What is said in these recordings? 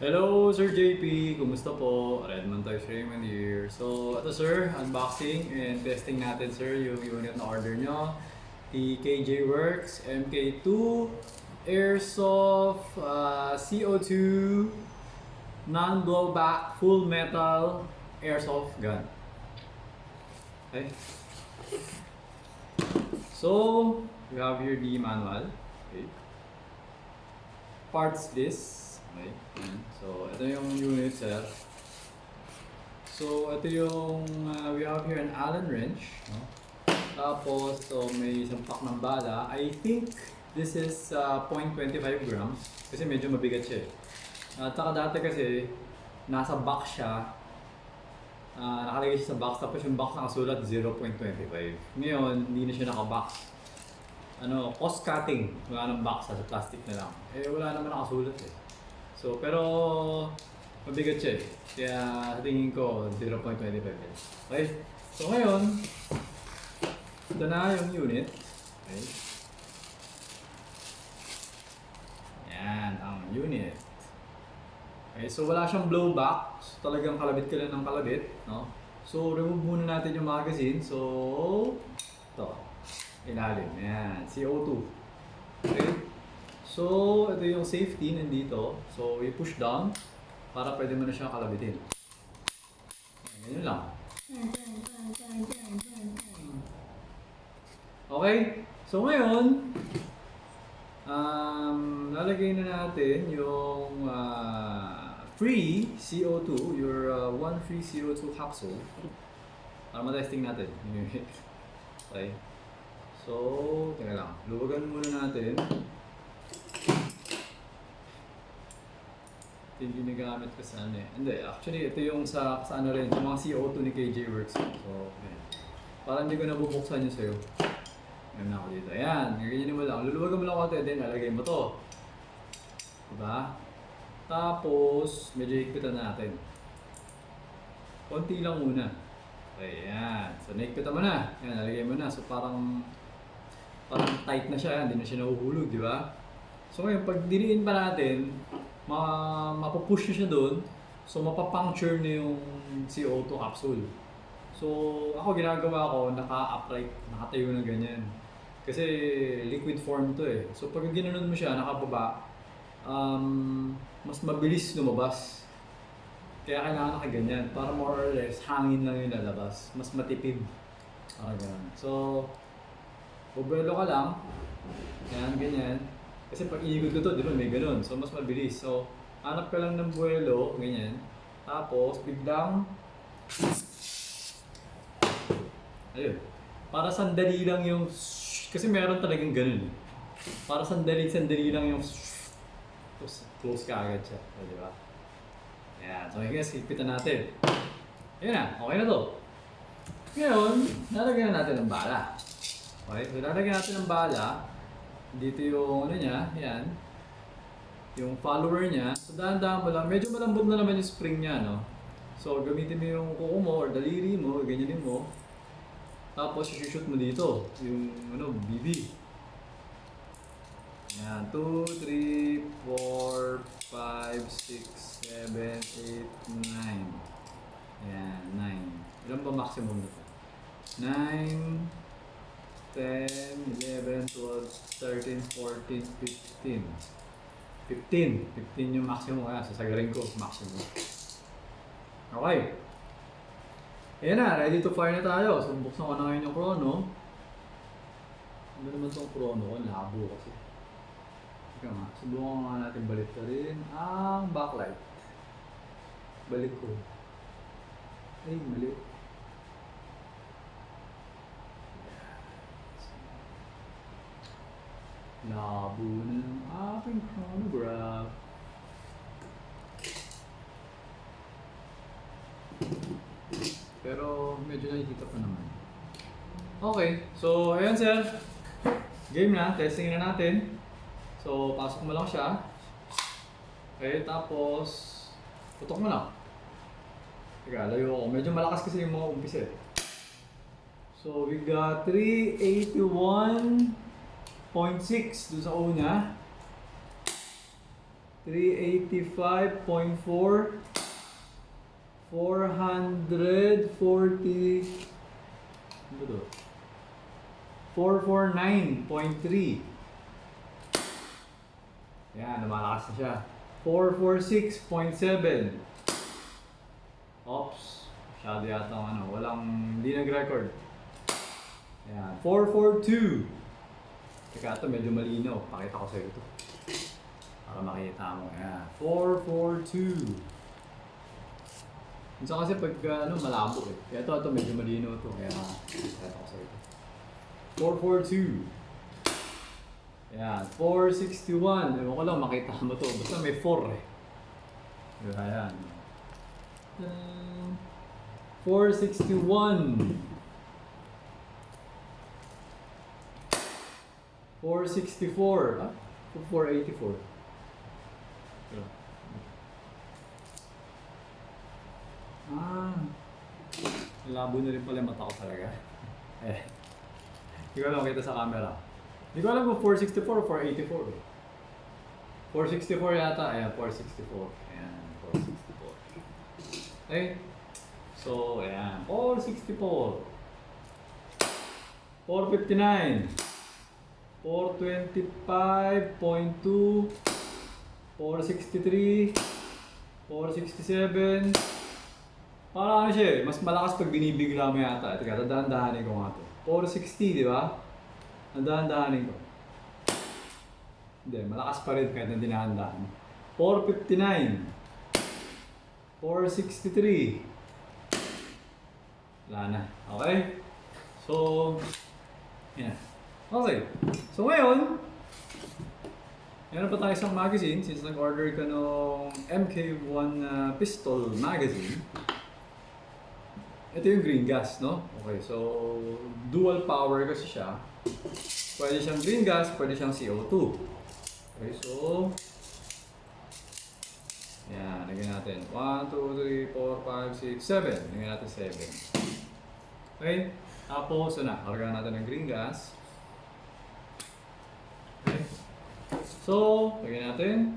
Hello, Sir JP. Kumusta po? Redmond Toys Raymond here. So, ito sir, unboxing and testing natin sir yung unit na order nyo. TKJ Works MK2 Airsoft CO2 non-blowback full metal airsoft gun. Okay. So, we have here the manual. Okay. Parts list. Okay. So, ito yung unit, sir. So, ito yung, we have here an Allen wrench. No? Tapos, so may isang pack ng bala. I think this is 0.25 grams. Kasi medyo mabigat siya. At saka dati kasi, nasa box siya. Nakalagay siya sa box. Tapos yung box nakasulat 0.25. Ngayon, hindi na siya naka-box. Cost cutting. Wala ng box sa plastic na lang. Wala naman nakasulat eh. So, pero mabigat siya eh. Kaya tingin ko 0.25 eh. Okay? So ngayon, ito na yung unit. Okay? Yan, ang unit. Okay, so wala siyang blowback. So, talagang kalabit ka lang ng kalabit. No? So, remove muna natin yung magazine. So, ito. Ilalim. Yan, CO2. Okay? So, ito yung safety nandito. So, i-push down para pwede mo na siya kalabitin. Ganyan lang. Okay. So, ngayon, lalagay na natin yung free CO2, your one free CO2 capsule para matesting natin. Okay. So, tingnan lang. Luwagan muna natin. Yung ginagamit ko sa ano eh. Hindi, actually ito yung sa ano rin, yung mga CO2 ni KJ Works. So, ayan. Parang hindi ko nabubuksan yung sa'yo. Ayan na ako dito. Ayan, ganyan mo lang. Luluwagan mo lang konti, then lalagay mo to. Diba? Tapos, medyo higpitan natin. Konti lang muna. Okay, ayan. So, nahigpitan mo na. Ayan, lalagay mo na. So, parang tight na siya. Hindi na siya nahuhulog, di ba? So, ngayon, pag diniin pa natin, mapupush nyo siya doon, so mapapuncture na yung CO2 capsule. So, ako ginagawa ko, naka-upright, nakatayo na ganyan. Kasi liquid form to eh. So, pag ginanon mo siya, nakababa, mas mabilis lumabas. Kaya kailangan nakaganyan, para more or less, hangin lang yung lalabas. Mas matipid. Ganun. So, bubuelo ka lang. Yan, ganyan. Kasi pag iikot ko to, di ba may ganun. So, mas mabilis. So, hanap ka lang ng buwelo, ganyan. Tapos, biglang... Ayun. Para sandali lang yung... Kasi meron talagang ganun. Para sandali lang yung... Tapos, close ka agad siya. O, di ba? Ayan. So, I guess, hipitan natin. Ayan na. Okay na to. Ngayon, lalagyan na natin ng bala. Okay? So, lalagyan natin ng bala. Dito yung ano niya, yan. Yung follower niya. So dahan-dahan mo lang. Medyo malambot na naman yung spring niya, no? So gamitin mo yung kuko mo or daliri mo, ganyanin mo. Tapos i-shoot mo dito, yung ano, BB. Yan, 2, 3, 4, 5, 6, 7, 8, 9. Yan, 9. Ilan ba maximum na ito? 9, 10, 11, 12, 13, 14, 15. 15 yung maximum. Sasagarin ko, maximum. Okay. Ayan na, ready to fire na tayo. So, buksan ko na ngayon yung chrono. Ano naman itong chrono ko? Labo kasi. Teka nga, subukan nga natin balik ka rin ang backlight. Balik ko. Ay, mali. Labo na ng aking chronograph. Pero medyo nakikita pa naman. Okay, so ayan sir. Game na, testing na natin. So pasok mo lang siya. Okay, tapos putok mo lang. Teka, layo ako. Medyo malakas kasi yung mga umpisa eh. So we got 381.6 doon sa una. 385.4. 440. Ano to? 449.3. Yan, lumalakas na siya. 446.7. Oops. Masyado yata ang ano. Hindi nag-record. Yan. 442. Teka, ito medyo malinaw. Pakita ko sa'yo ito. Para makita mo. Yan. 442. Minsan kasi pag malabo eh. Kaya ito medyo malinaw ito. Kaya pakita ko sa'yo ito. 442. Ayan, 461. Ewan ko lang makita mo to. Basta may 4 eh. Diba yan? 461. 464. Ah? 484. Ah. Labo na rin pala yung mata ko talaga. Eh. Hindi ko alam makita sa camera. Hindi ko alam kung 464 o 484 eh. 464 yata. Ayan, 464. Ayan, 464. Okay. So, ayan. 464. 459. 425.2. 463. 467. Parang ano siya eh. Mas malakas pag binibigla mo yata. Teka, tadahan-dahanin ko nga ito. 460, di ba? Ang dahan-dahanin ko. Hindi, malakas pa rin kahit na dinahan-dahan. 459. 463. Wala na. Okay? So, yan. Okay. So ngayon, meron pa tayo isang magazine since nag-order ka nung MK1 pistol magazine. Ito yung green gas, no? Okay, so dual power kasi siya. Pwede siyang green gas, pwede siyang CO2. Okay, so yan, lagyan natin 1, 2, 3, 4, 5, 6, 7. Lagyan natin 7. Okay, tapos na, kargaan natin ng green gas. Okay, so lagyan natin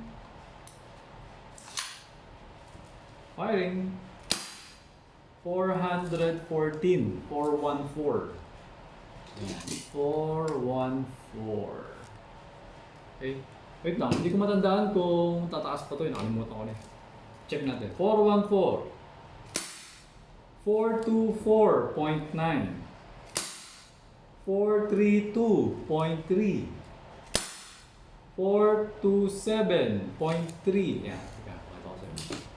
firing. 414. 414. 414. Okay. Wait lang, hindi ko matandaan kung tataas pa ito. Nakalimutan ko na. Check natin. 414. 424.9. 432.3. 427.3. Yan.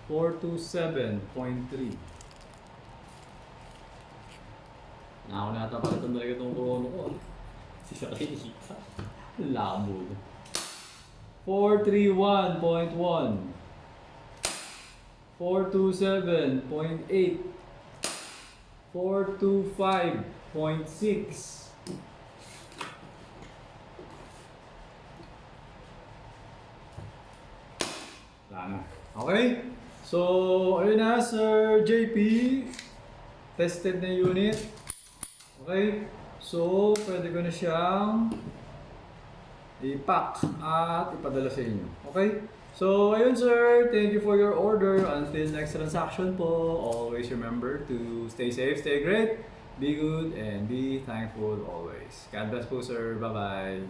427.3. Ako na ata pala talaga itong krono ko. Si Sakinita. Labo. 431.1. 427.8. 425.6. Wala na. Okay? So, ayun na, Sir JP. Tested na unit. Okay? So, pwede ko na siyang i-pack at ipadala sa inyo. Okay? So, ayun sir. Thank you for your order. Until next transaction po, always remember to stay safe, stay great, be good, and be thankful always. God bless po sir. Bye-bye.